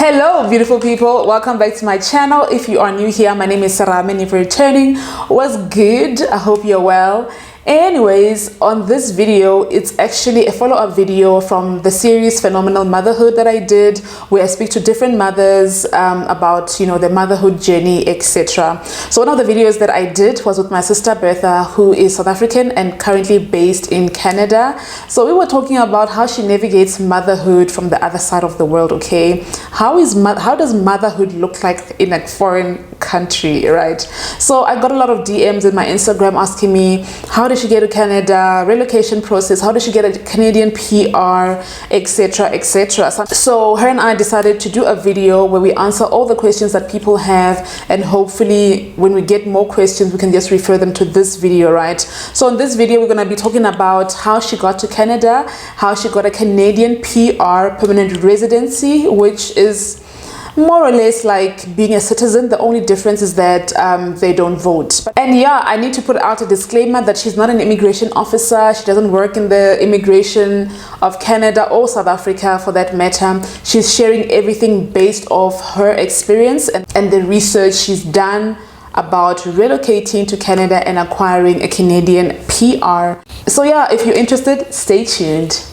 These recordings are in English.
Hello beautiful people, welcome back to my channel. If you are new here, my name is Serame, and if you're returning, what's good? I hope you're well. Anyways, on this video, it's actually a follow-up video from the series Phenomenal Motherhood that I did, where I speak to different mothers about their motherhood journey, etc. So one of the videos that I did was with my sister Bertha, who is South African and currently based in Canada. So we were talking about how she navigates motherhood from the other side of the world. Okay, how does motherhood look like in a foreign country, right? So I got a lot of DMs in my Instagram asking me, how did she get to Canada, relocation process, how did she get a Canadian PR, etc, etc. So her and I decided to do a video where we answer all the questions that people have, and hopefully when we get more questions we can just refer them to this video, right? So in this video we're going to be talking about how she got to Canada, how she got a Canadian PR, permanent residency, which is more or less like being a citizen. The only difference is that they don't vote. And yeah, I need to put out a disclaimer that she's not an immigration officer. She doesn't work in the immigration of Canada or South Africa for that matter. She's sharing everything based off her experience and the research she's done about relocating to Canada and acquiring a Canadian PR. So yeah, if you're interested, stay tuned.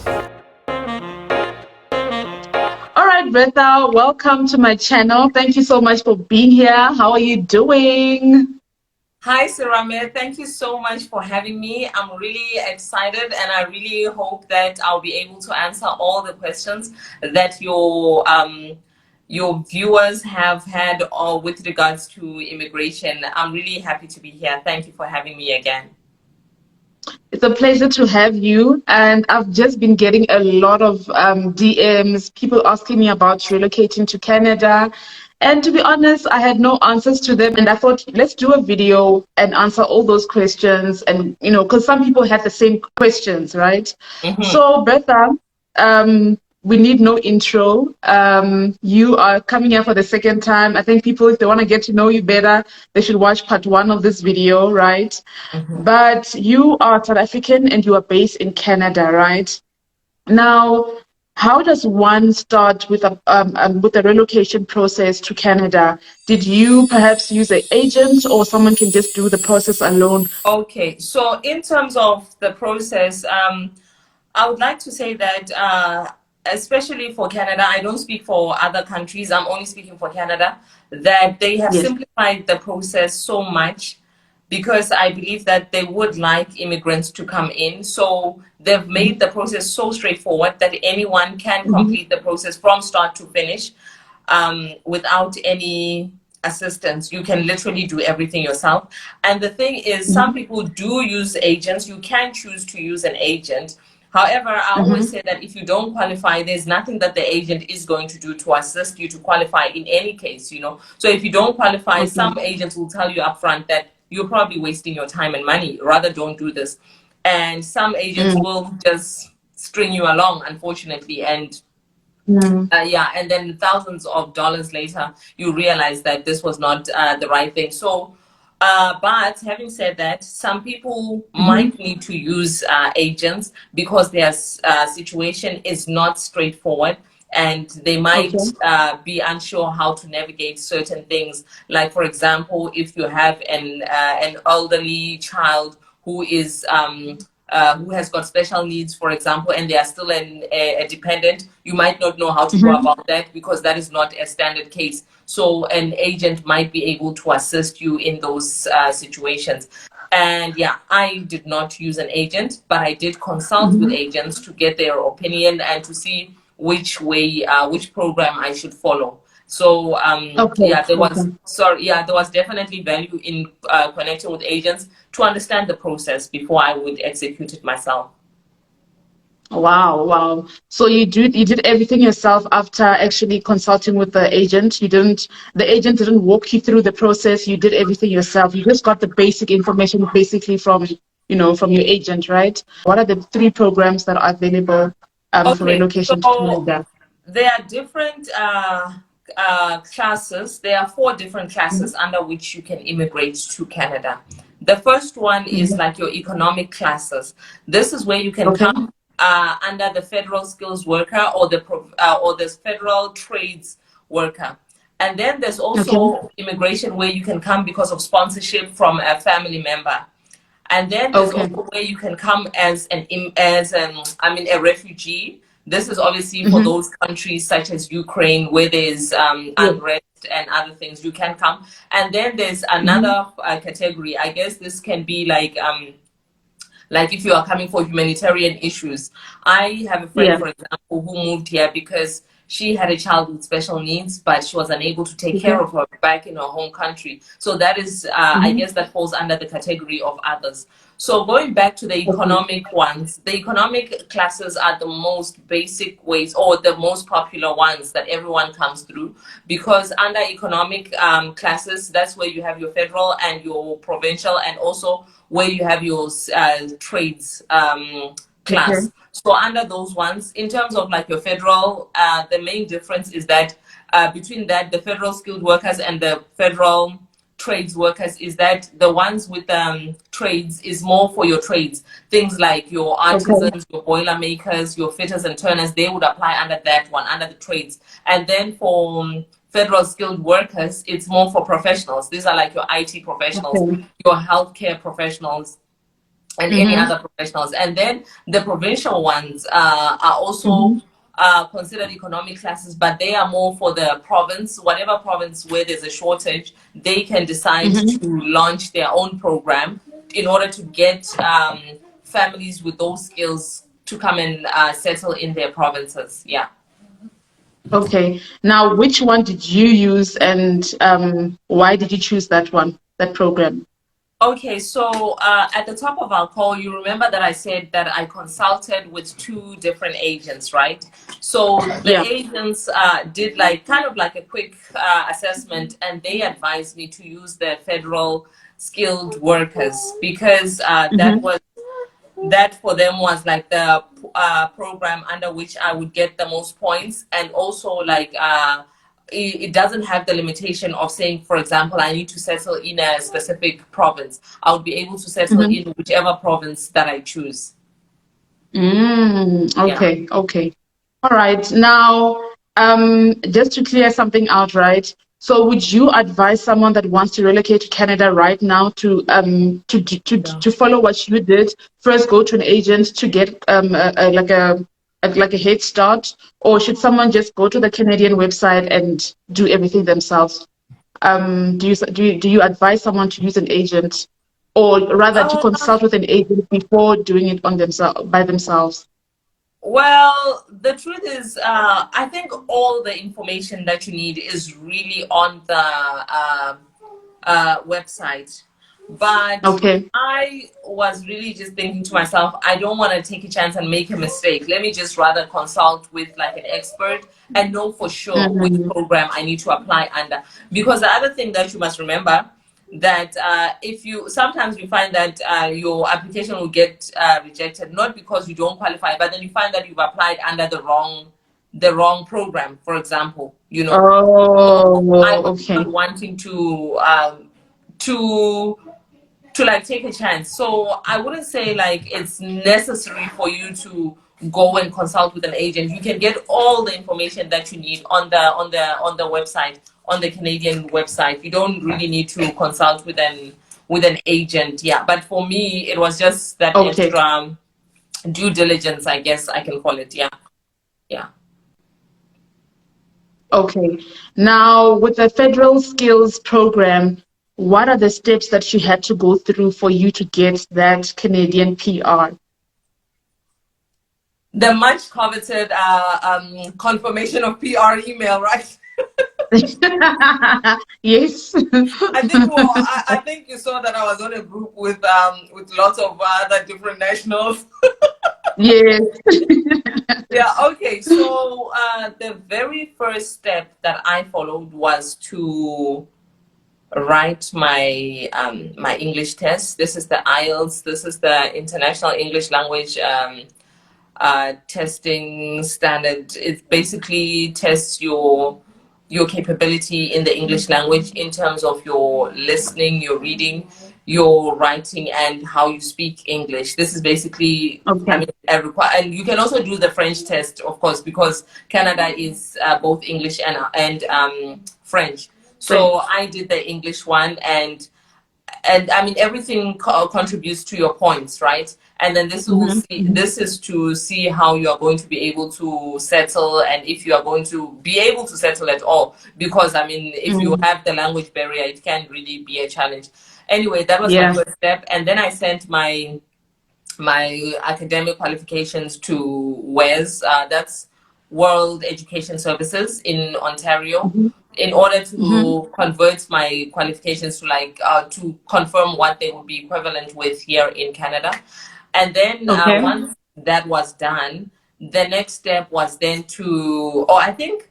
Bertha, welcome to my channel. Thank you so much for being here. How are you doing? Hi, Serame. Thank you so much for having me. I'm really excited, and I really hope that I'll be able to answer all the questions that your viewers have had with regards to immigration. I'm really happy to be here. Thank you for having me again. It's a pleasure to have you, and I've just been getting a lot of DMs, people asking me about relocating to Canada, and to be honest, I had no answers to them, and I thought, let's do a video and answer all those questions, and because some people have the same questions, right? So Bertha, we need no intro. You are coming here for the second time. I think people, if they want to get to know you better, they should watch part 1 of this video, right? But you are South African and you are based in Canada, right? Now, how does one start with a relocation process to Canada? Did you perhaps use an agent, or someone can just do the process alone? Okay, so in terms of the process, I would like to say that especially for Canada, I don't speak for other countries, I'm only speaking for Canada, that they have simplified the process so much, because I believe that they would like immigrants to come in. So they've made the process so straightforward that anyone can complete the process from start to finish without any assistance. You can literally do everything yourself. And the thing is, some people do use agents. You can choose to use an agent. However, I always say that if you don't qualify, there's nothing that the agent is going to do to assist you to qualify in any case, So if you don't qualify, some agents will tell you upfront that you're probably wasting your time and money. Rather, don't do this. And some agents will just string you along, unfortunately. And and then thousands of dollars later, you realize that this was not the right thing. So, but having said that, some people might need to use agents because their situation is not straightforward, and they might be unsure how to navigate certain things. Like, for example, if you have an elderly child who is who has got special needs, for example, and they are still a dependent, you might not know how to go about that, because that is not a standard case. So an agent might be able to assist you in those situations. And yeah, I did not use an agent, but I did consult with agents to get their opinion and to see which way, which program I should follow. So there was definitely value in connecting with agents to understand the process before I would execute it myself. Wow. So you did everything yourself after actually consulting with the agent. The agent didn't walk you through the process. You did everything yourself. You just got the basic information basically from your agent, right? What are the 3 programs that are available for relocation to Canada? There are different classes. There are 4 different classes under which you can immigrate to Canada. The first one is like your economic classes. This is where you can come under the federal skills worker or the federal trades worker. And then there's Okay. also immigration, where you can come because of sponsorship from a family member. And then there's Okay. also where you can come as a refugee. This is obviously for Mm-hmm. those countries such as Ukraine, where there's Yeah. unrest and other things. You can come. And then there's Mm-hmm. another category. I guess this can be like if you are coming for humanitarian issues. I have a friend, Yeah. for example, who moved here because she had a child with special needs, but she was unable to take Okay. care of her back in her home country. So that is, I Mm-hmm. guess, that falls under the category of others. So going back to the Okay. economic ones, the economic classes are the most basic ways, or the most popular ones that everyone comes through, because under economic classes, that's where you have your federal and your provincial, and also where you have your trades Okay. class. So under those ones, in terms of like your federal, the main difference is that between that, the federal skilled workers and the federal trades workers, is that the ones with trades is more for your trades. Things like your Okay. artisans, your boiler makers, your fitters and turners, they would apply under that one, under the trades. And then for federal skilled workers, it's more for professionals. These are like your IT professionals, Okay. your healthcare professionals, and any Mm-hmm. other professionals. And then the provincial ones are also Mm-hmm. considered economic classes, but they are more for the province. Whatever province where there's a shortage, they can decide Mm-hmm. to launch their own program in order to get families with those skills to come and settle in their provinces. Yeah. Okay. Now, which one did you use, and why did you choose that one, that program? Okay, so at the top of our call, you remember that I said that I consulted with two different agents, right? So the Yeah. agents did like kind of like a quick assessment, and they advised me to use the federal skilled workers, because Mm-hmm. that for them was like the program under which I would get the most points, and also like it doesn't have the limitation of saying, for example, I need to settle in a specific province. I would be able to settle Mm-hmm. in whichever province that I choose. Yeah. Okay. Okay. All right. Now, just to clear something out, right? So, would you advise someone that wants to relocate to Canada right now to follow what you did? First, go to an agent to get like a head start, or should someone just go to the Canadian website and do everything themselves? Do you advise someone to use an agent, or rather to Uh, consult with an agent before doing it on themselves by themselves? Well, the truth is, I think all the information that you need is really on the website. But Okay. I was really just thinking to myself, I don't want to take a chance and make a mistake. Let me just rather consult with like an expert and know for sure which Mhm. program I need to apply under. Because the other thing that you must remember, that if you sometimes you find that your application will get rejected, not because you don't qualify, but then you find that you've applied under the wrong program, for example, so I Oh, was okay. not wanting to to like take a chance. So I wouldn't say like it's necessary for you to go and consult with an agent. You can get all the information that you need on the website, on the Canadian website. You don't really need to consult with an agent. Yeah. But for me, it was just that Okay. extra due diligence, I guess I can call it. Yeah. Yeah. Okay. Now, with the federal skills program, what are the steps that you had to go through for you to get that Canadian PR? The much coveted confirmation of PR email, right? Yes. I think well, I think you saw that I was on a group with lots of other different nationals. Yes. Yeah, okay. So the very first step that I followed was to write my English test. This is the IELTS. This is the International English Language testing standard. It basically tests your your capability in the English language in terms of your listening, your reading, your writing, and how you speak English. This is basically, I Okay. mean, and you can also do the French test, of course, because Canada is both English and French. French. So I did the English one, and I mean everything contributes to your points, right? And then this is to see how you are going to be able to settle, and if you are going to be able to settle at all, because I mean if you have the language barrier, it can really be a challenge. Anyway, that was my Yeah. first step, and then I sent my academic qualifications to WES, that's World Education Services in Ontario, in order to convert my qualifications to to confirm what they would be equivalent with here in Canada. And then Okay. once that was done, the next step was then to, oh, I think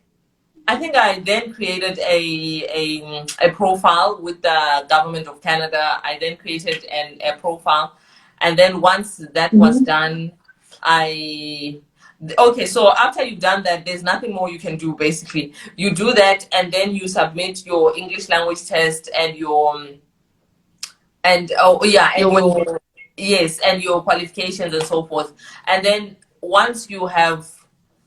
I then created a profile with the government of Canada. I then created a profile, and then once that was done, I okay. So after you've done that, there's nothing more you can do. Basically, you do that, and then you submit your English language test and your and oh yeah, and Your way. your yes, and your qualifications and so forth. And then once you have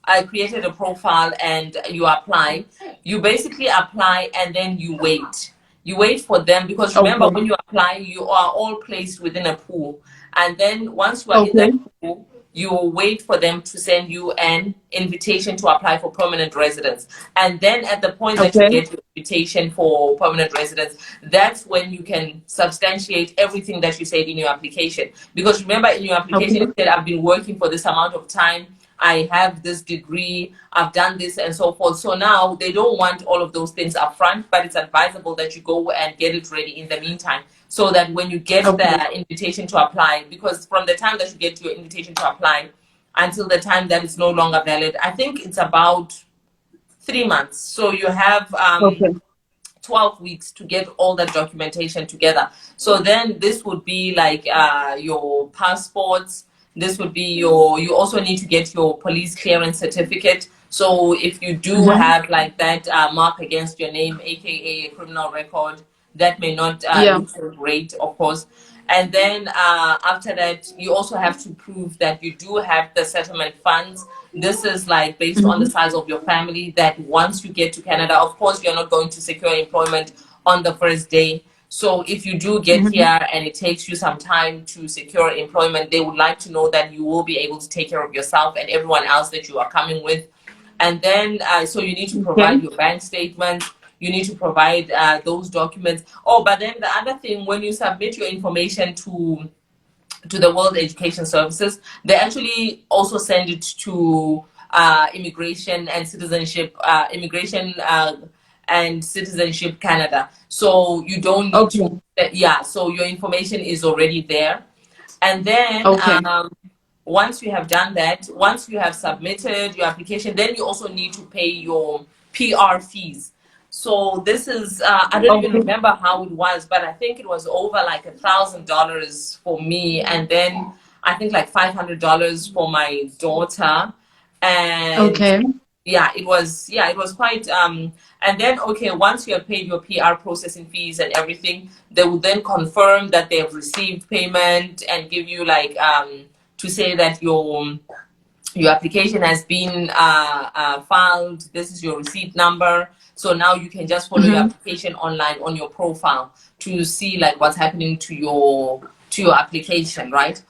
I created a profile and you apply, you basically apply and then you wait. You wait for them, because remember, Okay. when you apply, you are all placed within a pool. And then once you are in Okay. that pool, you wait for them to send you an invitation to apply for permanent residence. And then at the point that you Okay. get your invitation for permanent residence, that's when you can substantiate everything that you said in your application. Because remember, in your application, Okay. you said, I've been working for this amount of time, I have this degree, I've done this, and so forth. So now they don't want all of those things up front, but it's advisable that you go and get it ready in the meantime, so that when you get Okay. the invitation to apply, because from the time that you get your invitation to apply until the time that it's no longer valid, I think it's about 3 months. So you have Okay. 12 weeks to get all that documentation together. So then this would be like your passports. This would be you also need to get your police clearance certificate. So if you do have like that mark against your name, aka a criminal record, that may not Yeah. look so great, of course. And then after that, you also have to prove that you do have the settlement funds. This is like based on the size of your family, that once you get to Canada, of course, you're not going to secure employment on the first day. So if you do get here and it takes you some time to secure employment, they would like to know that you will be able to take care of yourself and everyone else that you are coming with. And then, so you need to Okay. provide your bank statement. You need to provide those documents. Oh, but then the other thing, when you submit your information to the World Education Services, they actually also send it to Immigration and Citizenship Canada. So you don't need to, Okay. yeah. So your information is already there, and then Okay. once you have done that, once you have submitted your application, then you also need to pay your PR fees. So this is I don't even Okay. remember how it was, but I think it was over like $1,000 for me, and then I think like $500 for my daughter, and Okay. it was quite and then okay, once you have paid your PR processing fees and everything, they will then confirm that they have received payment and give you like to say that your application has been filed. This is your receipt number. So now you can just follow your application online on your profile to see like what's happening to your application, right?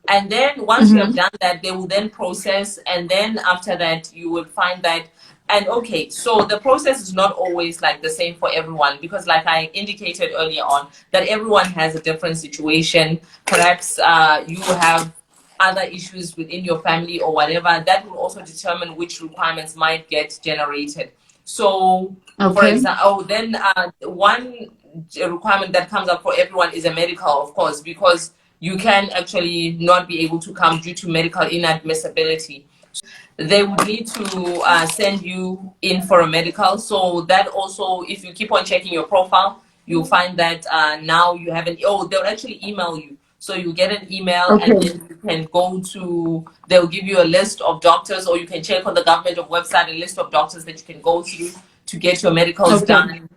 And then once you have done that, they will then process, and then after that you will find that. And okay, so the process is not always like the same for everyone, because like I indicated earlier on, that everyone has a different situation. Perhaps you have other issues within your family or whatever, that will also determine which requirements might get generated. So, for Okay. example, then one requirement that comes up for everyone is a medical, of course, because you can actually not be able to come due to medical inadmissibility. They would need to send you in for a medical. So that also, if you keep on checking your profile, you'll find that now you haven't. Oh, they'll actually email you. So you get an email, and Okay. then you can go to. They'll give you a list of doctors, or you can check on the government of website a list of doctors that you can go through to get your medicals Okay. done.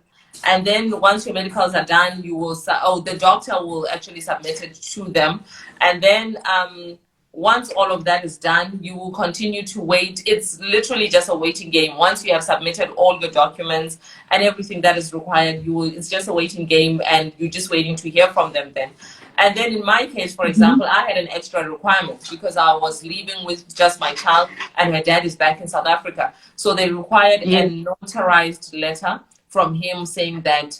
And then once your medicals are done, you will, the doctor will actually submit it to them. And then once all of that is done, you will continue to wait. It's literally just a waiting game. Once you have submitted all your documents and everything that is required, it's just a waiting game, and you're just waiting to hear from them then. And then in my case, for example, I had an extra requirement because I was leaving with just my child and her dad is back in South Africa. So they required Yes. a notarized letter from him saying that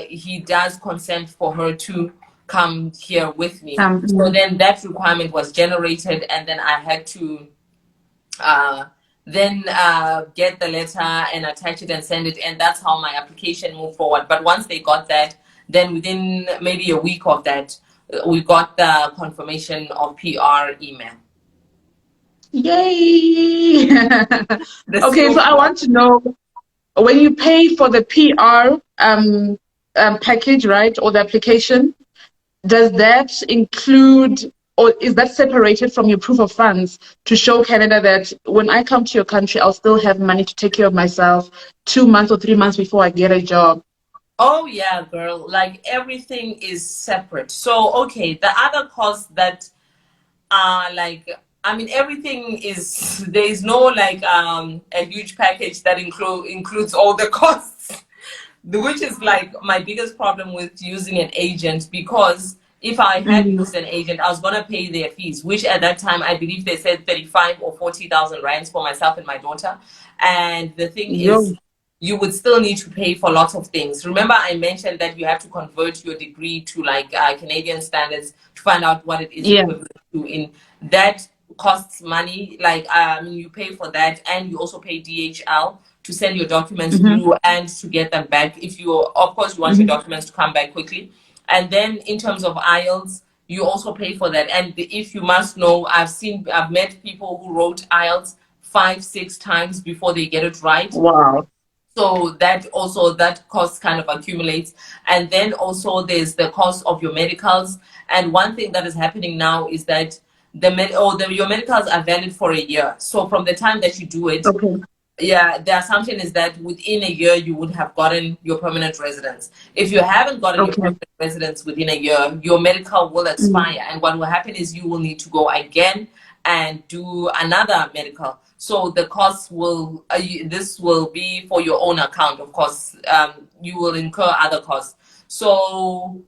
he does consent for her to come here with me. So then that requirement was generated, and then I had to get the letter and attach it and send it, and that's how my application moved forward. But once they got that, then within maybe a week of that, we got the confirmation of PR email. Yay! Okay, so I want to know, when you pay for the PR package, right, or the application, does that include, or is that separated from your proof of funds to show Canada that when I come to your country, I'll still have money to take care of myself 2 months or 3 months before I get a job? Oh yeah, girl. Like everything is separate. So okay, the other costs that are like, I mean, everything is, there is no like a huge package that includes all the costs, which is like my biggest problem with using an agent, because if I had used an agent, I was gonna pay their fees, which at that time I believe they said 35 or 40,000 rands for myself and my daughter. And the thing is, Yo. you would still need to pay for lots of things. Remember, I mentioned that you have to convert your degree to like Canadian standards to find out what it is Yeah. equivalent to. In that costs money. Like you pay for that, and you also pay DHL to send your documents through and to get them back. If you, of course, you want your documents to come back quickly. And then in terms of IELTS, you also pay for that. And if you must know, I've met people who wrote IELTS 5-6 times before they get it right. Wow. So that cost kind of accumulates. And then also there's the cost of your medicals. And one thing that is happening now is that your medicals are valid for a year. So from the time that you do it, Okay. yeah, the assumption is that within a year you would have gotten your permanent residence. If you haven't gotten your Okay. permanent residence within a year, your medical will expire, and what will happen is you will need to go again and do another medical. So the costs will this will be for your own account, of course. You will incur other costs. So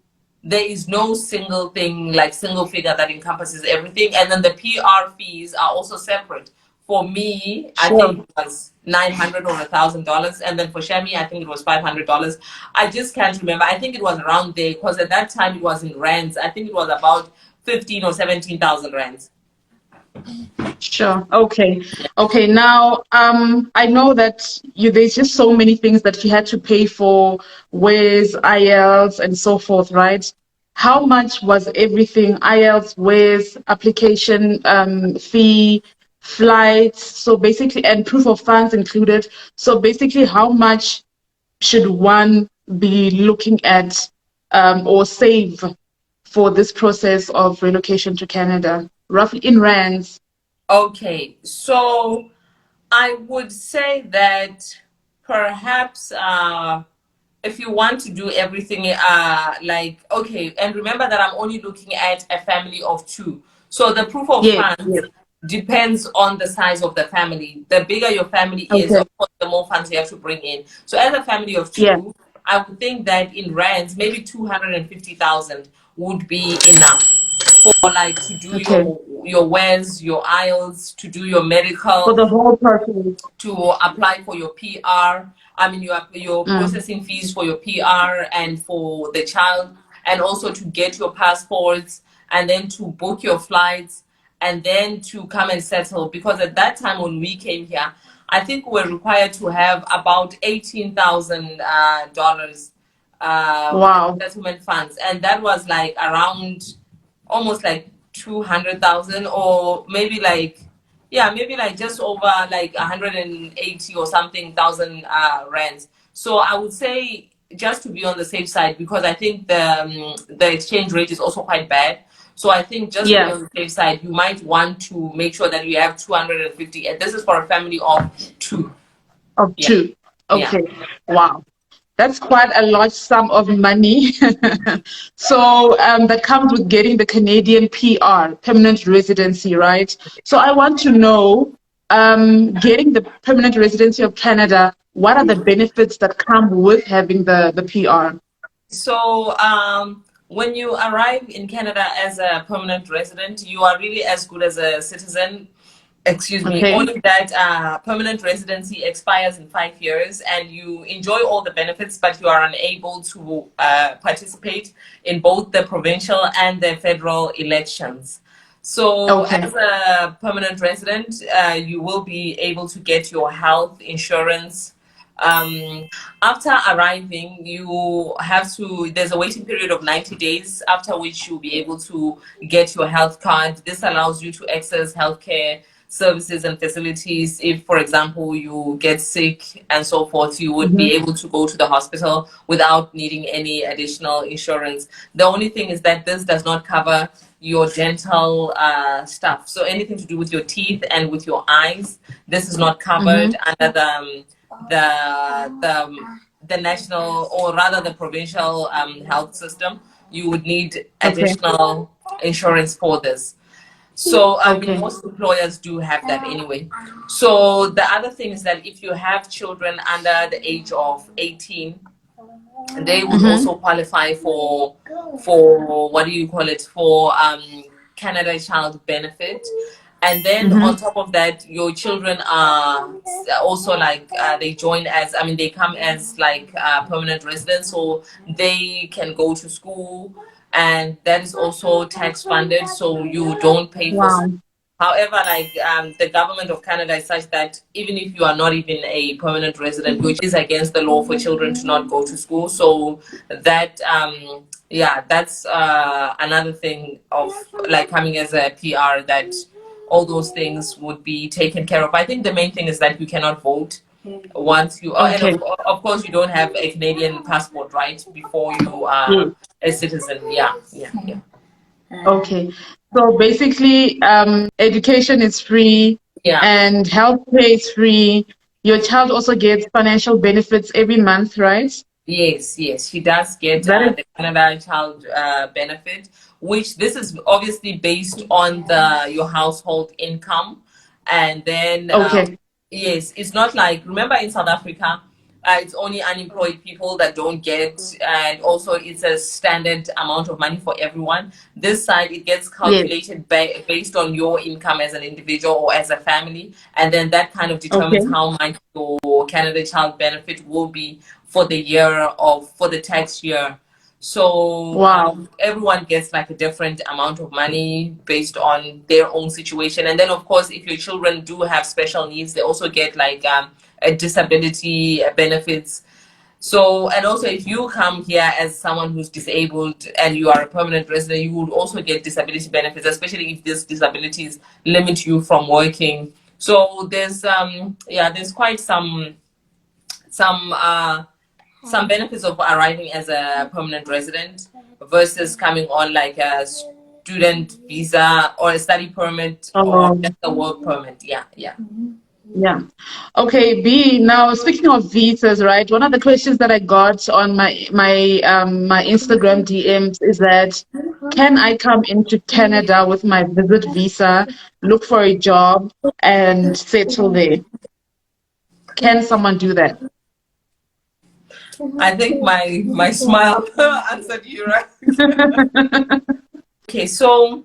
there is no single thing, like single figure that encompasses everything, and then the PR fees are also separate. For me, I think it was $900 or $1,000, and then for Shami, I think it was $500. I just can't remember. I think it was around there, because at that time it was in rands. I think it was about 15 or 17,000 rands. Sure. Okay. Okay. Now, I know that there's just so many things that you had to pay for, with IELTS and so forth, right? How much was everything? IELTS, with application fee, flights, so basically, and proof of funds included. So basically, how much should one be looking at or save for this process of relocation to Canada, roughly in rands? Okay, so I would say that perhaps if you want to do everything okay, and remember that I'm only looking at a family of 2. So the proof of Yes. funds depends on the size of the family. The bigger your family is, Okay. of course, the more funds you have to bring in. So as a family of 2, Yeah. I would think that in rands, maybe 250,000 would be enough for like to do Okay. your WES, your IELTS, to do your medical, For the whole process. to apply for your PR. I mean, your processing fees for your PR and for the child, and also to get your passports, and then to book your flights, and then to come and settle. Because at that time when we came here, I think we were required to have about $18,000 Wow. settlement funds, and that was like around almost like 200,000, or maybe like, yeah, maybe like just over like 180 or something thousand rands. So I would say, just to be on the safe side, because I think the exchange rate is also quite bad. So I think just to be on the safe side, you might want to make sure that you have 250, and this is for a family of 2. Of Yeah. 2. Yeah. Okay. Wow. That's quite a large sum of money. So that comes with getting the Canadian PR, permanent residency, right? So I want to know, getting the permanent residency of Canada, what are the benefits that come with having the PR? So, when you arrive in Canada as a permanent resident, you are really as good as a citizen. Excuse me, Okay. only that permanent residency expires in 5 years and you enjoy all the benefits, but you are unable to participate in both the provincial and the federal elections. So, Okay. as a permanent resident, you will be able to get your health insurance. Um, After arriving, you have to, there's a waiting period of 90 days, after which you'll be able to get your health card. This allows you to access healthcare services and facilities. If, for example, you get sick and so forth, you would be Mm-hmm. able to go to the hospital without needing any additional insurance. The only thing is that this does not cover your dental stuff. So anything to do with your teeth and with your eyes, this is not covered Mm-hmm. under the national, or rather the provincial health system. You would need Okay. additional insurance for this. So, I mean, Okay. most employers do have that anyway. So, the other thing is that if you have children under the age of 18, they would Mm-hmm. also qualify for what do you call it, for Canada Child Benefit. And then on Mm-hmm. top of that, your children are also like they join as, I mean, they come as like permanent residents, so they can go to school, and that is also tax funded, so you don't pay for school. Wow. However, like the government of Canada is such that even if you are not even a permanent resident, which is against the law for children to not go to school, so that yeah, that's another thing of like coming as a PR, that all those things would be taken care of. I think the main thing is that you cannot vote once you, and Okay. of course you don't have a Canadian passport, right? Before you are Yes. a citizen. Yeah, yeah, yeah. Okay. So basically, education is free Yeah. and healthcare is free. Your child also gets financial benefits every month, right? Yes, yes, she does get That is the Canada Child Benefit, which this is obviously based on the your household income, and then okay. yes, it's not like, remember in South Africa, it's only unemployed people that don't get, and also it's a standard amount of money for everyone. This side it gets Yes. calculated based on your income as an individual or as a family, and then that kind of determines Okay. how much your Canada Child Benefit will be for the year of for the tax year. So Wow. everyone gets like a different amount of money based on their own situation. And then of course, if your children do have special needs, they also get like a disability benefits. So, and also if you come here as someone who's disabled and you are a permanent resident, you would also get disability benefits, especially if these disabilities limit you from working. So there's yeah, there's quite some some benefits of arriving as a permanent resident versus coming on like a student visa or a study permit or just Um, a work permit. Yeah, yeah. yeah. Okay, B, now speaking of visas, right? One of the questions that I got on my Instagram DMs is that can I come into Canada with my visit visa, look for a job and settle there? Can someone do that? I think my smile answered you right. Okay, so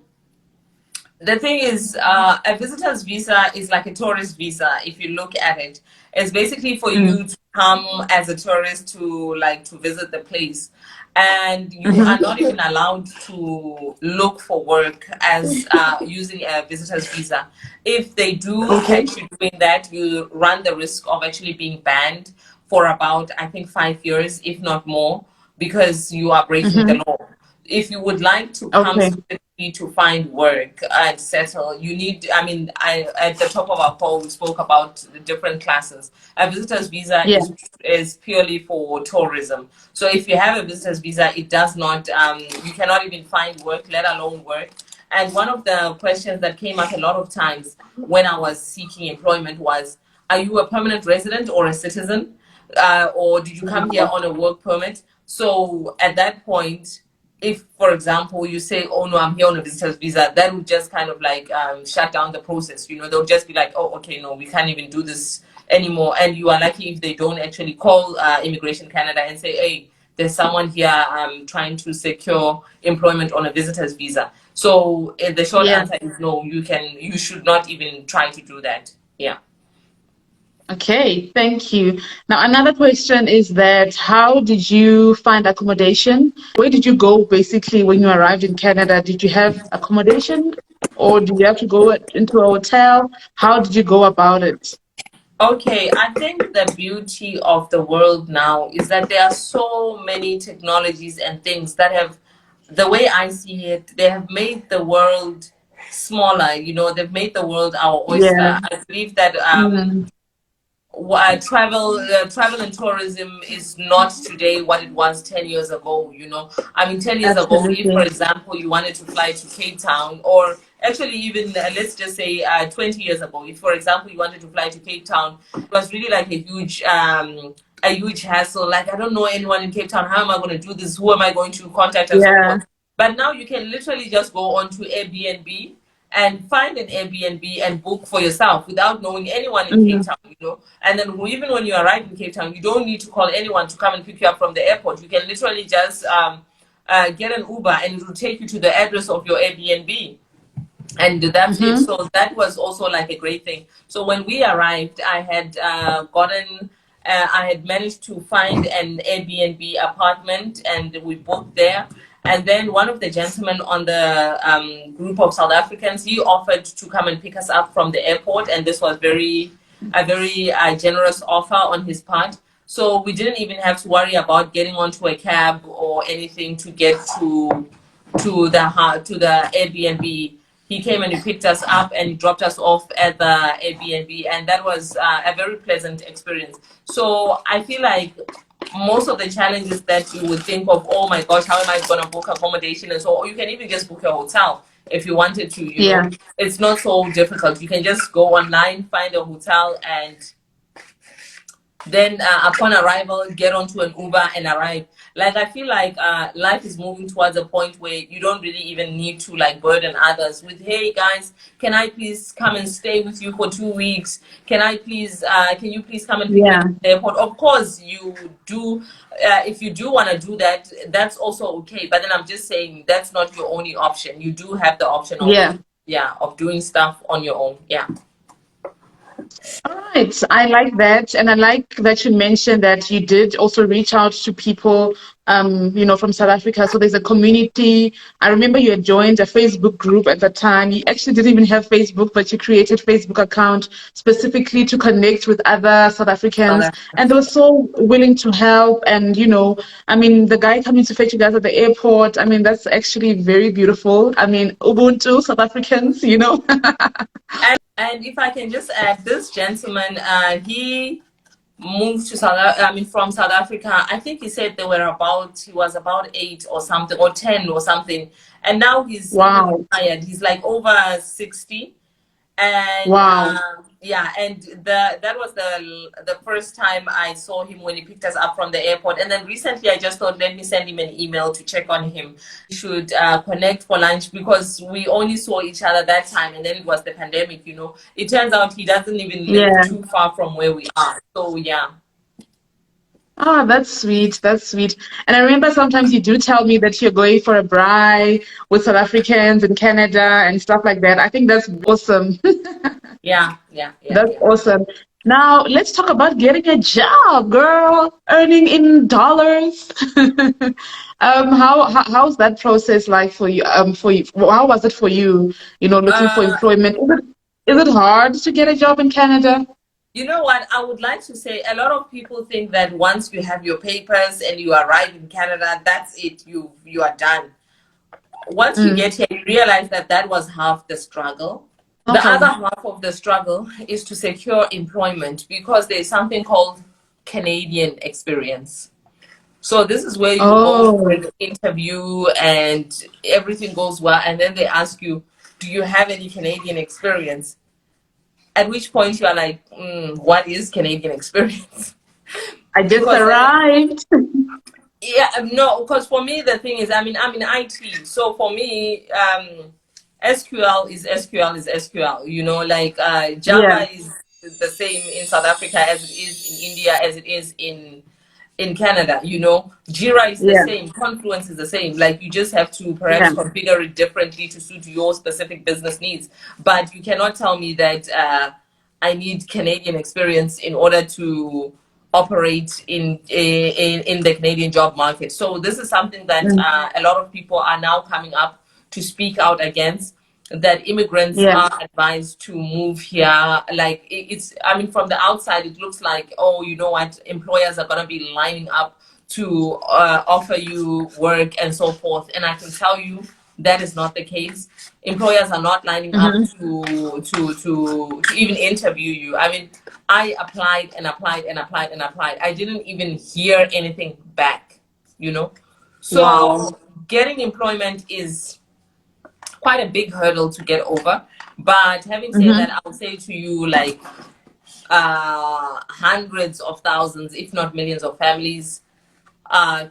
the thing is, a visitor's visa is like a tourist visa. If you look at it, it's basically for Mm, you to come as a tourist to like to visit the place, and you are mm-hmm. not even allowed to look for work as using a visitor's visa. If they do Okay. catch you doing that, you run the risk of actually being banned for about, I think, 5 years, if not more, because you are breaking Mm-hmm. the law. If you would like to come Okay. specifically to find work and settle, you need, I mean, at the top of our call, we spoke about the different classes. A visitor's visa Yeah. is purely for tourism. So if you have a visitor's visa, it does not, you cannot even find work, let alone work. And one of the questions that came up a lot of times when I was seeking employment was, are you a permanent resident or a citizen? or did you come here on a work permit? So at that point, if, for example, you say, oh no, I'm here on a visitor's visa, that would just kind of like shut down the process. You know, they'll just be like, oh, okay, no, we can't even do this anymore. And you are lucky if they don't actually call Immigration Canada and say, hey, there's someone here trying to secure employment on a visitor's visa. So the short Yeah. answer is no, you should not even try to do that. Yeah. Okay, thank you. Now, another question is that how did you find accommodation? Where did you go basically when you arrived in Canada? Did you have accommodation or did you have to go into a hotel? How did you go about it? Okay, I think the beauty of the world now is that there are so many technologies and things that have, the way I see it, they have made the world smaller. You know, they've made the world our oyster. Yeah. I believe that Mm, travel and tourism is not today what it was 10 years ago. You know, I mean, 10 years ago, if, for absolutely. example, you wanted to fly to Cape Town, or actually even let's just say 20 years ago, if, for example, you wanted to fly to Cape Town, it was really like a huge hassle. Like, I don't know anyone in Cape Town, how am I going to do this, who am I going to contact, and so Yeah. forth. But now you can literally just go on to Airbnb and find an Airbnb and book for yourself without knowing anyone in Cape Mm, Town, you know. And then even when you arrive in Cape Town, you don't need to call anyone to come and pick you up from the airport. You can literally just get an Uber and it will take you to the address of your Airbnb, and that's it. mm-hmm. So that was also like a great thing. So when we arrived, I had managed to find an Airbnb apartment and we booked there. And then one of the gentlemen on the group of South Africans, he offered to come and pick us up from the airport, and this was a very generous offer on his part. So we didn't even have to worry about getting onto a cab or anything to get to the Airbnb. He came and he picked us up and he dropped us off at the Airbnb, and that was a very pleasant experience. So I feel like most of the challenges that you would think of, oh my gosh, how am I going to book accommodation and so, or you can even just book a hotel if you wanted to, you know, Yeah. it's not so difficult. You can just go online, find a hotel, and then upon arrival get onto an Uber and arrive. Like, I feel like life is moving towards a point where you don't really even need to like burden others with, hey guys, can I please come and stay with you for 2 weeks, can you please come and pick me up Yeah. at the airport? Of course you do. If you do want to do that, that's also okay, but then I'm just saying that's not your only option. You do have the option of, Yeah. yeah, of doing stuff on your own. Yeah. All right, I like that, and I like that you mentioned that you did also reach out to people, from South Africa. So there's a community. I remember you had joined a Facebook group at the time. You actually didn't even have Facebook, but you created Facebook account specifically to connect with other South So Africans, that, and they were so willing to help. And I mean, the guy coming to fetch you guys at the airport. I mean, that's actually very beautiful. I mean, Ubuntu South Africans. and if I can just add, this gentleman, he moved to from South Africa. I think he said he was about 8 or something, or 10 or something. And now he's even Wow, retired. He's like over 60. And wow. yeah, and that was the first time I saw him when he picked us up from the airport. And then recently I just thought, let me send him an email to check on him. We should connect for lunch, because we only saw each other that time, and then it was the pandemic, you know. It turns out he doesn't even live Yeah. too far from where we are, so yeah. Ah, that's sweet. That's sweet. And I remember sometimes you do tell me that you're going for a braai with South Africans in Canada and stuff like that. I think that's awesome. Yeah, yeah, yeah, That's yeah. awesome. Now, let's talk about getting a job, girl, earning in dollars. How's that process like for you? How was it for you, looking for uh employment? Is it hard to get a job in Canada? You know what? I would like to say, a lot of people think that once you have your papers and you arrive in Canada, that's it. You are done. Once you Mm. get here, you realize that that was half the struggle. The other Okay. half of the struggle is to secure employment, because there's something called Canadian experience. So this is where you go for Oh, an interview and everything goes well, and then they ask you, do you have any Canadian experience? At which point you are like, what is Canadian experience? I just because arrived. yeah, no, because for me the thing is, I mean, I'm in IT, so for me, SQL is SQL is SQL. You know, like Yeah, Java is the same in South Africa as it is in India, as it is in Canada. You know, Jira is the yeah, same, Confluence is the same. Like you just have to yeah. perhaps configure it differently to suit your specific business needs. But you cannot tell me that I need Canadian experience in order to operate in the Canadian job market. So this is something that Mm, a lot of people are now coming up to speak out against, that immigrants yeah. are advised to move here. Like it's, I mean, from the outside it looks like, oh, you know what, employers are going to be lining up to offer you work and so forth, and I can tell you that is not the case. Employers are not lining up Mm-hmm. to even interview you. I mean, I applied and applied and applied and applied. I didn't even hear anything back, you know. Wow. So getting employment is quite a big hurdle to get over. But having said that, Mm-hmm. I'll say to you, like, hundreds of thousands, if not millions of families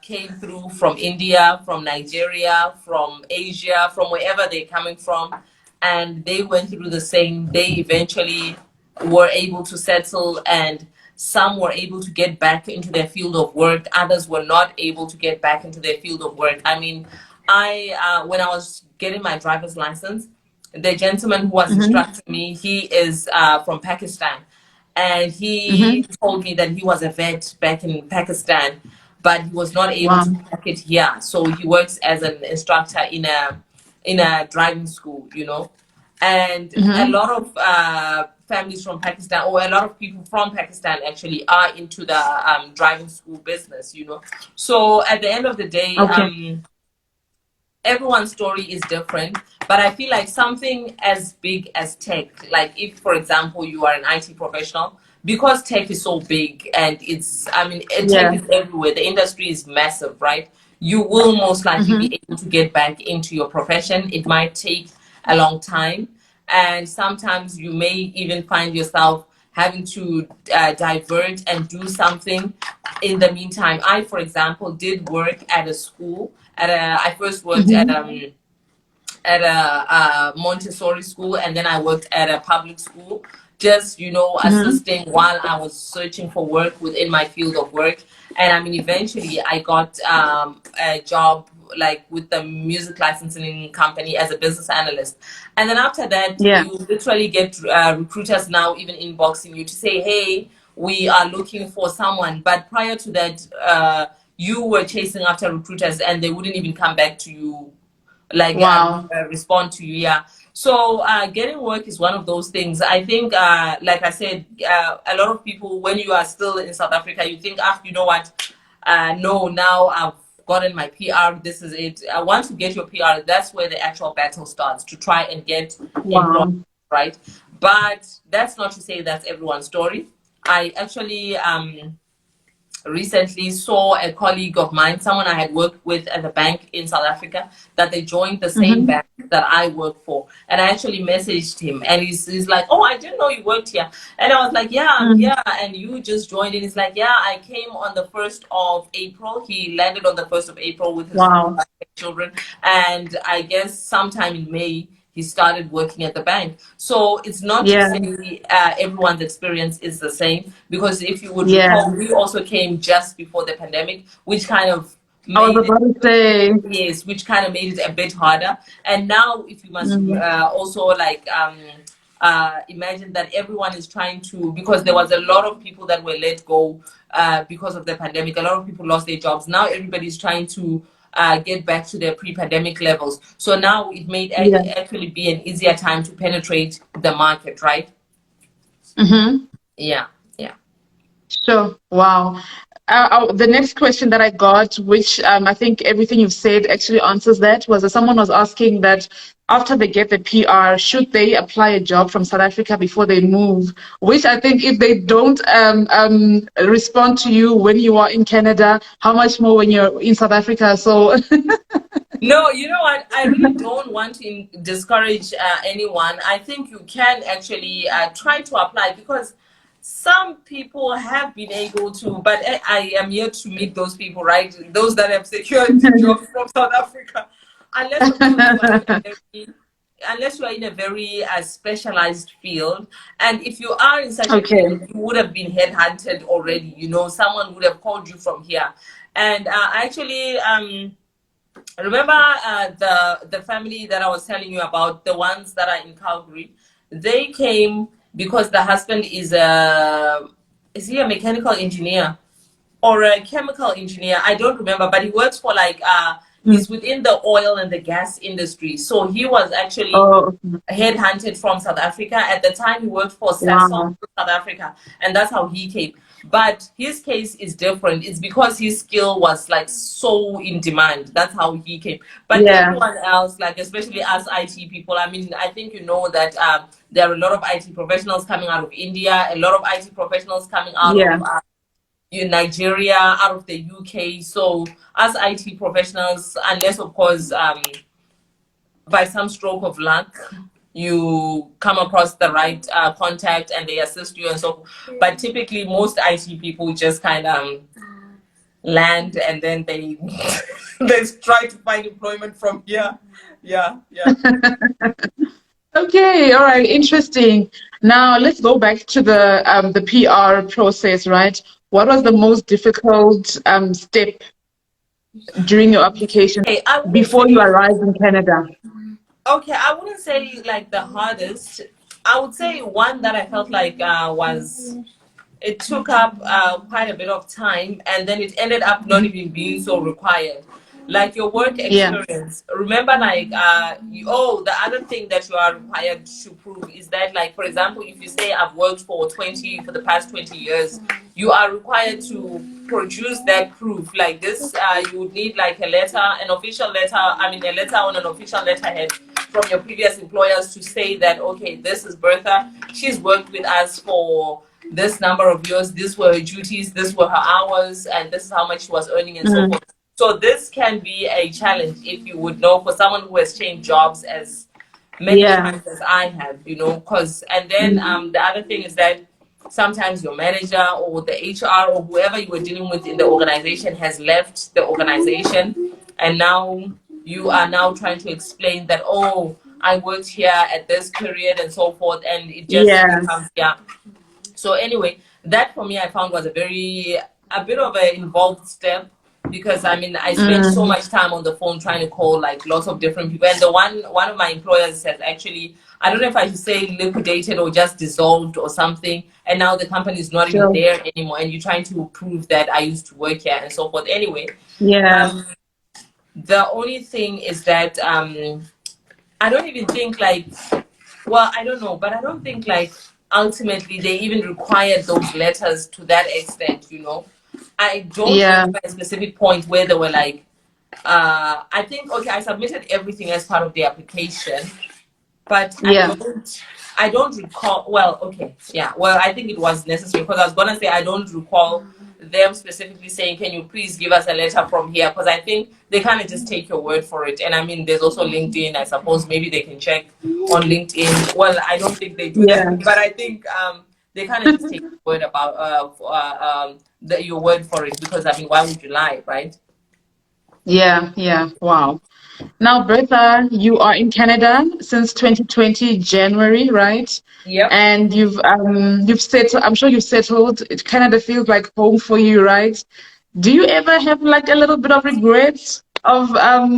came through from India, from Nigeria, from Asia, from wherever they're coming from, and they went through the same. They eventually were able to settle, and some were able to get back into their field of work. Others were not able to get back into their field of work. I mean, I when I was getting my driver's license, the gentleman who was Mm-hmm. instructing me, he is from Pakistan, and he Mm-hmm. told me that he was a vet back in Pakistan, but he was not able to Wow. crack it here. So he works as an instructor in a driving school, you know. And a Mm-hmm. lot of families from Pakistan, or a lot of people from Pakistan, actually are into the driving school business, you know. So at the end of the day, Okay. everyone's story is different, but I feel like something as big as tech, like if for example you are an IT professional, because tech is so big and it's, I mean, tech Yeah. is everywhere, the industry is massive, right? You will most likely Mm-hmm. be able to get back into your profession. It might take a long time, and sometimes you may even find yourself having to divert and do something in the meantime. I, for example, did work at a school. I first worked Mm-hmm. at a Montessori school, and then I worked at a public school, just, you know, Mm-hmm. assisting while I was searching for work within my field of work. And I mean, eventually I got a job like with the music licensing company as a business analyst. And then after that, Yeah. you literally get recruiters now even inboxing you to say, hey, we are looking for someone. But prior to that, you were chasing after recruiters and they wouldn't even come back to you, like Wow. respond to you. Yeah. So getting work is one of those things. I think, like I said, a lot of people, when you are still in South Africa, you think, ah, you know what? No, now I've gotten my PR. This is it. Once you get your PR, that's where the actual battle starts to try and get employed, Wow. right? But that's not to say that's everyone's story. I actually recently saw a colleague of mine, someone I had worked with at the bank in South Africa, that they joined the same Mm-hmm. bank that I work for. And I actually messaged him and he's like, oh, I didn't know you worked here. And I was like, yeah, I'm Mm. here. And you just joined in. He's like, yeah, I came on the 1st of April. He landed on the 1st of April with his Wow. children. And I guess sometime in May, he started working at the bank. So it's not to Yeah. say everyone's experience is the same, because if you would Yeah. recall, we also came just before the pandemic, which kind of I was made it, about to say. yes, which kind of made it a bit harder. And now, if you must Mm. also like imagine that everyone is trying to, because there was a lot of people that were let go because of the pandemic. A lot of people lost their jobs. Now everybody's trying to get back to their pre-pandemic levels. So now it may Yeah. actually be an easier time to penetrate the market, right? Mm-hmm. Yeah, yeah. Sure. Wow. The next question that I got, which I think everything you've said actually answers that, was that someone was asking that after they get the PR, should they apply a job from South Africa before they move? Which I think if they don't respond to you when you are in Canada, how much more when you're in South Africa? So, No, you know what? I really don't want to discourage anyone. I think you can actually try to apply, because some people have been able to, but I am yet to meet those people, right? Those that have secured jobs from South Africa, unless of course you are in a very, unless you are in a very specialized field. And if you are in such a Okay. field, you would have been headhunted already. You know, someone would have called you from here. And actually, remember the family that I was telling you about, the ones that are in Calgary? They came because the husband is he a mechanical engineer or a chemical engineer? I don't remember, but he works for like Mm. he's within the oil and the gas industry. So he was actually Oh, okay. headhunted from South Africa. At the time, he worked for Sasol Wow. South Africa, and that's how he came. But his case is different. It's because his skill was like so in demand. That's how he came. But Yeah. everyone else, like especially us IT people, I mean, I think you know that there are a lot of IT professionals coming out of India, a lot of IT professionals coming out Yeah. of Nigeria, out of the UK. So as IT professionals, unless of course by some stroke of luck you come across the right contact and they assist you and so, but typically most IT people just kind of land and then they they try to find employment from here. Yeah, yeah. Okay, all right, interesting. Now let's go back to the PR process, right? What was the most difficult step during your application Hey, I wouldn't before you say, arrived in Canada? okay, I wouldn't say like the hardest. I would say one that I felt like was, it took up quite a bit of time and then it ended up not Mhm. even being so required, like your work Yeah, experience. Remember, like oh, the other thing that you are required to prove is that, like, for example, if you say I've worked for the past 20 years, you are required to produce that proof. Like this, you would need like a letter, an official letter, I mean a letter on an official letterhead from your previous employers to say that, okay, this is Bertha, she's worked with us for this number of years, these were her duties, this were her hours, and this is how much she was earning and so mm, forth. So this can be a challenge, if you would know, for someone who has changed jobs as many yeah, times as I have, you know, because, and then mm, the other thing is that sometimes your manager or the HR or whoever you were dealing with in the organization has left the organization, and now you are now trying to explain that, oh, I worked here at this period and so forth, and it just yeah, becomes, yeah. So anyway, that for me I found was a bit of an involved step, because I mean I spent so mm, much time on the phone trying to call like lots of different people, and the one of my employers has actually, I don't know if I should say liquidated or just dissolved or something, and now the company is not even sure, there anymore, and you're trying to prove that I used to work here and so forth. Anyway, yeah, um the only thing is that I don't even think like, well, I don't know, but I don't think like ultimately they even required those letters to that extent, you know. I don't yeah, remember a specific point where they were like, I think, okay, I submitted everything as part of the application, but yeah, I don't recall, well, okay, yeah, well, I think it was necessary, because I was gonna say I don't recall them specifically saying, can you please give us a letter from here, because I think they kind of just take your word for it. And I mean, there's also LinkedIn, I suppose maybe they can check on LinkedIn. Well, I don't think they do that, yeah, but I think they kind of just take your word about your word for it, because I mean, why would you lie, right? yeah, yeah. Wow. Now, Bertha, you are in Canada since 2020 January, right? Yep. And you've settled. I'm sure you've settled. Canada feels like home for you, right? Do you ever have like a little bit of regrets of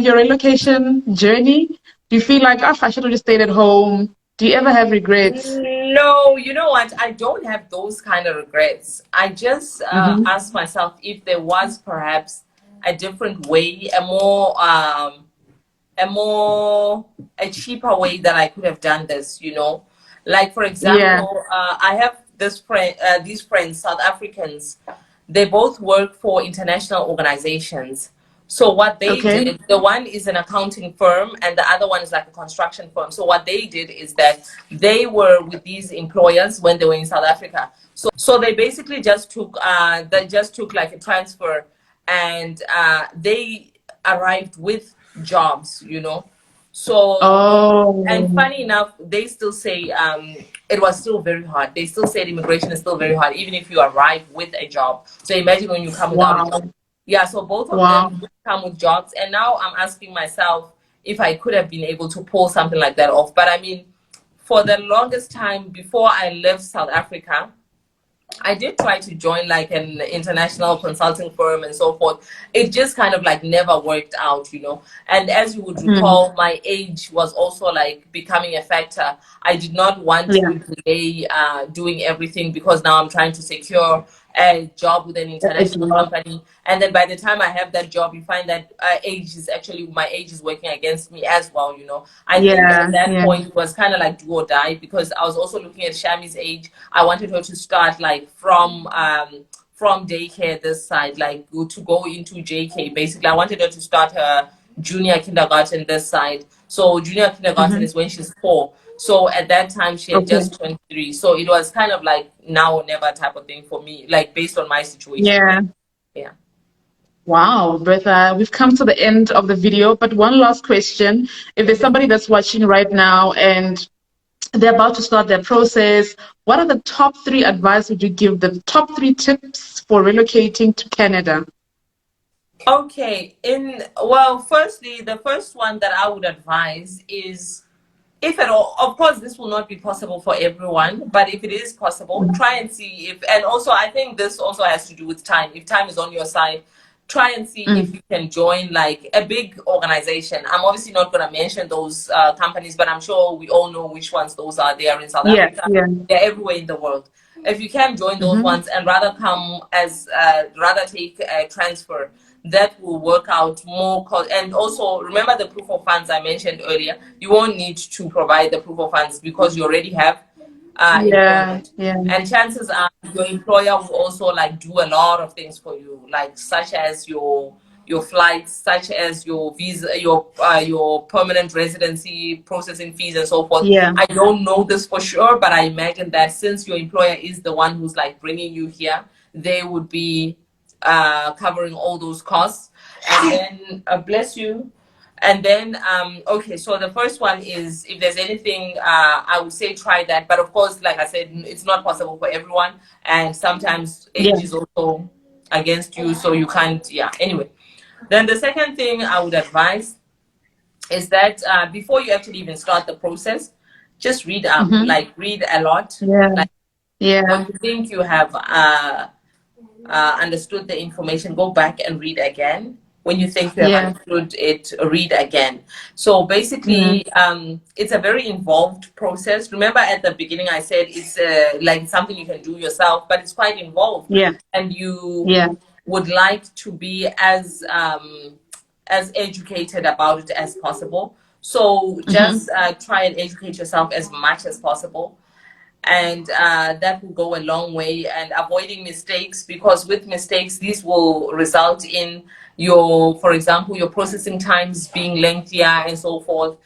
your relocation journey? Do you feel like, oh, I should have just stayed at home? Do you ever have regrets? No, you know what? I don't have those kind of regrets. I just Mm-hmm. ask myself if there was perhaps a different way, a more, a cheaper way that I could have done this. You know, like for Yeah. example, I have these friends, South Africans. They both work for international organizations. So what they Okay. did, the one is an accounting firm and the other one is like a construction firm. So what they did is that they were with these employers when they were in South Africa. So they basically just took like a transfer, and they arrived with jobs, you know. So, and Oh, funny enough, they still say it was still very hard. They still said immigration is still very hard, even if you arrive with a job. So imagine when you come without a job. wow. Yeah, so both of them Wow. did come with jobs, and now I'm asking myself if I could have been able to pull something like that off. But I mean, for the longest time before I left South Africa, I did try to join like an international consulting firm and so forth. It just kind of like never worked out, you know. And as you would Mm. recall, my age was also like becoming a factor. I did not want Yeah. to delay doing everything because now I'm trying to secure a job with an It's international well. company. And then by the time I have that job, you find that my age is working against me as well, you know. I think Yeah. at that Yeah. point it was kind of like do or die because I was also looking at Shami's age. I wanted her to start like from daycare this side, like to go into JK. Basically, I wanted her to start her junior kindergarten this side. So junior kindergarten Mm-hmm. is when she's 4. So at that time she had Okay. just turned 3. So it was kind of like now or never type of thing for me, like based on my situation. Yeah. Yeah. Wow, Bertha, we've come to the end of the video, but one last question. If there's somebody that's watching right now and they're about to start their process, what are the top three advice would you give them? Top three tips for relocating to Canada? Okay. Well, firstly, the first one that I would advise is, if at all, of course, this will not be possible for everyone, but if it is possible, try and see if, and also I think this also has to do with time. If time is on your side, try and see if Mm. you can join like a big organization. I'm obviously not going to mention those companies, but I'm sure we all know which ones those are. They are in South Yeah, Africa, yeah. they're everywhere in the world. If you can join those Mm-hmm. ones and rather come as, rather take a transfer, that will work out more. And also remember the proof of funds I mentioned earlier. You won't need to provide the proof of funds because you already have Yeah, employment. yeah, And chances are your employer will also like do a lot of things for you, like such as your flights, such as your visa, your permanent residency processing fees and so forth. yeah, I don't know this for sure, but I imagine that since your employer is the one who's like bringing you here, they would be covering all those costs. And then, bless you. And then, okay, so the first one is if there's anything, I would say try that. But of course, like I said, it's not possible for everyone. And sometimes age yeah. is also against you, so you can't, yeah. Anyway, then the second thing I would advise is that before you actually even start the process, just read up, Mm-hmm. like read a lot. Yeah, Like yeah, when you think you have understood the information, go back and read again. When you think you have yeah. understood it, read again. So Mm. basically, it's a very involved process. Remember at the beginning, I said it's like something you can do yourself, but it's quite involved, Yeah, and you yeah. would like to be as educated about it as possible. So Mm-hmm. just try and educate yourself as much as possible, and that will go a long way. And avoiding mistakes, because with mistakes these will result in your, for example, your processing times being lengthier and so forth.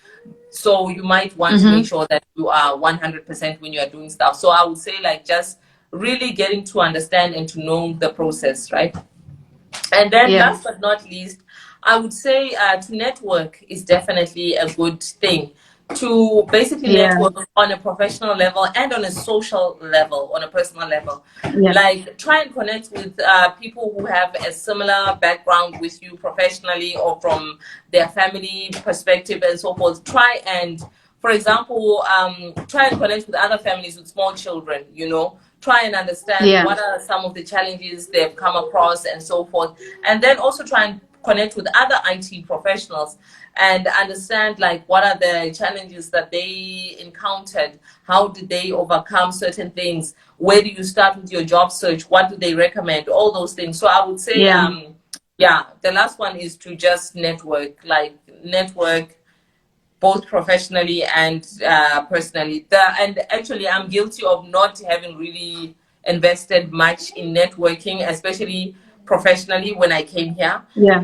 So you might want to make Mm-hmm. sure that you are 100% when you are doing stuff. So I would say like just really getting to understand and to know the process, right? And then Yeah, last but not least, I would say to network is definitely a good thing. To basically yeah, network on a professional level and on a social level, on a personal level. yeah, Like try and connect with people who have a similar background with you professionally or from their family perspective and so forth. Try and, for example, try and connect with other families with small children, you know, try and understand yeah, what are some of the challenges they've come across and so forth. And then also try and connect with other IT professionals and understand like what are the challenges that they encountered, how did they overcome certain things, where do you start with your job search, what do they recommend, all those things. So I would say yeah, yeah, the last one is to just network both professionally and personally. And actually, I'm guilty of not having really invested much in networking, especially professionally when I came here. yeah.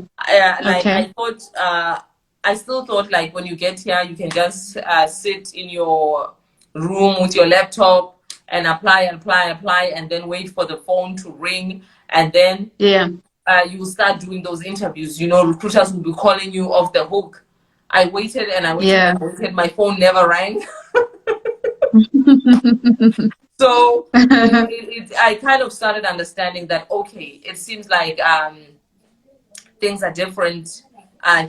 Like Okay. I thought, I still thought like when you get here, you can just sit in your room with your laptop and apply, and then wait for the phone to ring, and then Yeah, you will start doing those interviews. You know, recruiters will be calling you off the hook I waited and I waited Yeah. and I waited. My phone never rang. So I kind of started understanding that, okay, it seems like things are different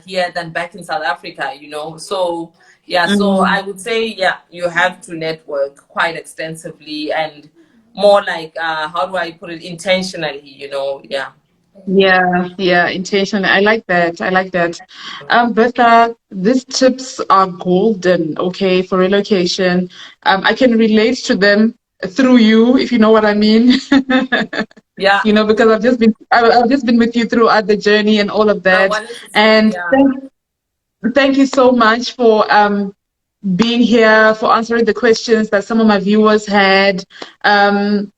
here than back in South Africa, you know. So yeah, so Mm. I would say, yeah, you have to network quite extensively and more like how do I put it, intentionally, you know. Yeah. Yeah, yeah, intention. I like that. I like that. Bertha, these tips are golden, okay, for relocation. I can relate to them through you, if you know what I mean. Yeah. You know, because I've just been with you throughout the journey and all of I that. wanted to say, And yeah. thank you so much for being here, for answering the questions that some of my viewers had. Um,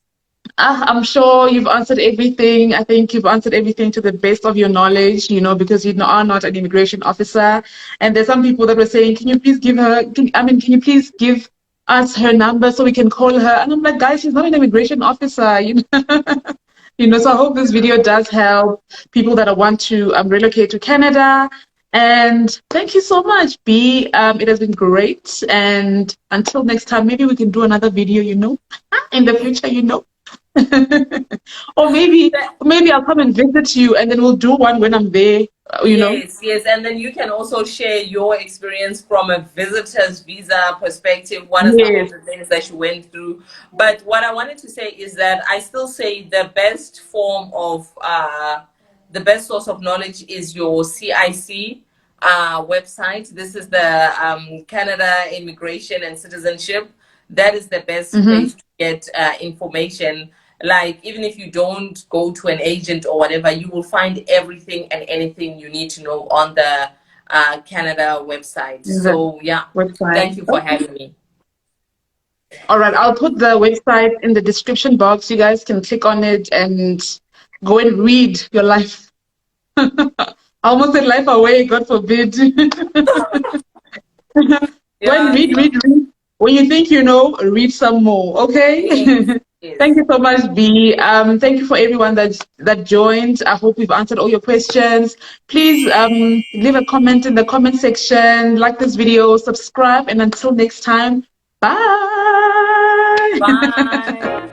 I'm sure you've answered everything. I think you've answered everything to the best of your knowledge, you know, because you are not an immigration officer. And there's some people that were saying, can you please give her, can you please give us her number so we can call her? And I'm like, guys, she's not an immigration officer, you know. You know, so I hope this video does help people that want to relocate to Canada. And thank you so much, B. It has been great. And until next time, maybe we can do another video, you know, in the future, you know. Or maybe I'll come and visit you and then we'll do one when I'm there, you know. Yes, yes. And then you can also share your experience from a visitor's visa perspective. What are some of Yes. the things that you went through? But what I wanted to say is that I still say the best form of, the best source of knowledge is your CIC website. This is the Canada Immigration and Citizenship. That is the best Mm-hmm. place to get information. Like, even if you don't go to an agent or whatever, you will find everything and anything you need to know on the Canada website. The So yeah, website. thank you for Okay. having me. All right, I'll put the website in the description box. You guys can click on it and go and read your life. I almost said life away, God forbid. Go and Yeah, so read. When you think you know, read some more. Okay. yes, Thank yes. you so much, B. Thank you for everyone that joined. I hope we've answered all your questions. Please leave a comment in the comment section, like this video, subscribe, and until next time, bye. Bye.